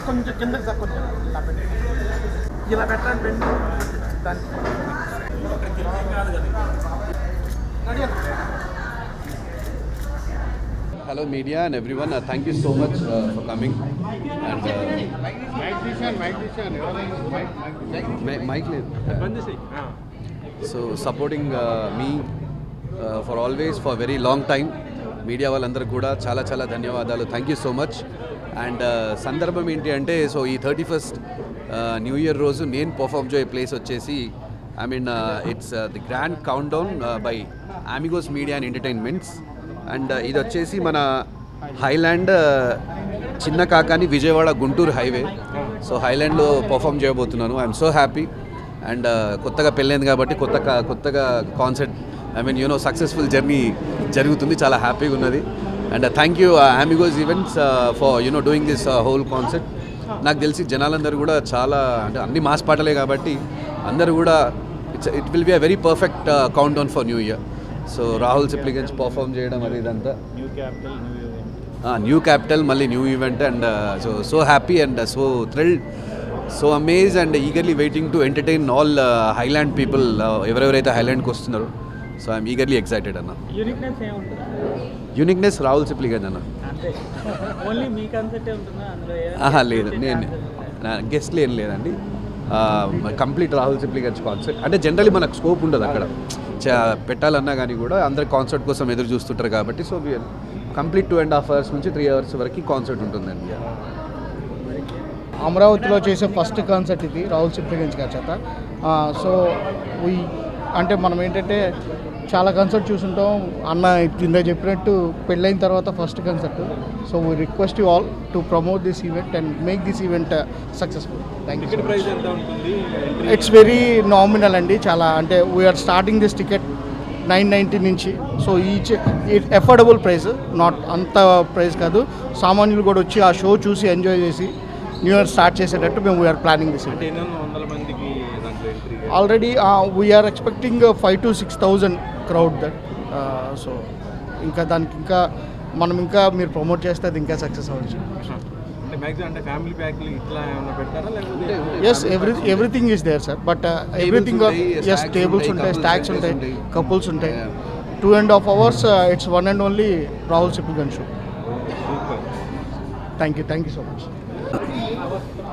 కొంచెం కిందకి సార్ కొంచెం ఇలా పెట్టండి పెండి దాన్ని Hello media and everyone, thank you so much for coming and mic so supporting me for always for very long time. Media వాళ్ళందరూ కూడా చాలా చాలా ధన్యవాదాలు. Thank you so much. And సందర్భం ఏంటి అంటే సో ఈ 31st న్యూ ఇయర్ రోజు నేను పర్ఫామ్ చేయే ప్లేస్ వచ్చేసి I mean it's the grand countdown by Amigos media and entertainments. And ఇది వచ్చేసి మన హైలాండ్ చిన్న కాకాని విజయవాడ గుంటూరు హైవే. సో హైలాండ్లో పర్ఫామ్ చేయబోతున్నాను. I'm so happy. అండ్ కొత్తగా పెళ్ళైంది కాబట్టి కొత్తగా concert I mean you know successful journey జరుగుతుంది. చాలా హ్యాపీగా ఉన్నది. And thank you Amigos events for you know doing this whole concert. నాకు తెలిసి జనాలందరూ కూడా చాలా అంటే అన్ని మాస్ పాటలే కాబట్టి అందరూ కూడా it will be a very perfect count down for new year. So Rahul Sipligunj perform చేయడం అది ఇదంతా న్యూ క్యాపిటల్ మళ్ళీ new event. And so happy and so thrilled, so amaze and eagerly waiting to entertain all Highland people ఎవరెవరైతే హైలాండ్కి వస్తున్నారో. So I'm eagerly excited అన్న. Uniqueness Rahul Sipligunj అన్న. లేదు, నేను గెస్ట్లు ఏం లేదండి. Complete Rahul Sipligunj concert. అంటే జనరల్లీ మనకు స్కోప్ ఉండదు అక్కడ పెట్టాలన్నా కానీ కూడా అందరు కాన్సర్ట్ కోసం ఎదురు చూస్తుంటారు కాబట్టి సో కంప్లీట్ 2.5 hours నుంచి 3 hours వరకు కాన్సర్ట్ ఉంటుందండి. అమరావతిలో చేసే ఫస్ట్ కాన్సర్ట్ ఇది రాహుల్ సిప్లిగంజ్ గారి చేత. సో అంటే మనం ఏంటంటే చాలా కాన్సర్ట్ చూసుంటాం. అన్న ఇందా చెప్పినట్టు పెళ్ళైన తర్వాత first concert. So we request you all to promote this event and make this event successful. Thank you. It's very nominal అండి. చాలా అంటే వీఆర్ స్టార్టింగ్ దిస్ టికెట్ 990 నుంచి. So each affordable price, not అంత ప్రైస్ కాదు. సామాన్యులు కూడా వచ్చి ఆ షో చూసి ఎంజాయ్ చేసి న్యూ ఇయర్ స్టార్ట్ చేసేటట్టు మేము we are planning this. Already we are expecting 5,000 to 6,000 crowd that. So ఇంకా దానికి ఇంకా మనం ఇంకా మీరు ప్రమోట్ చేస్తే అది ఇంకా సక్సెస్ అవ్వచ్చు. Yes, everything is there sir. But everything yes, tables ఉంటాయి, స్టాక్స్ ఉంటాయి, కపుల్స్ ఉంటాయి. 2.5 hours it's one and only Rahul Sipligunj show. Thank you so much.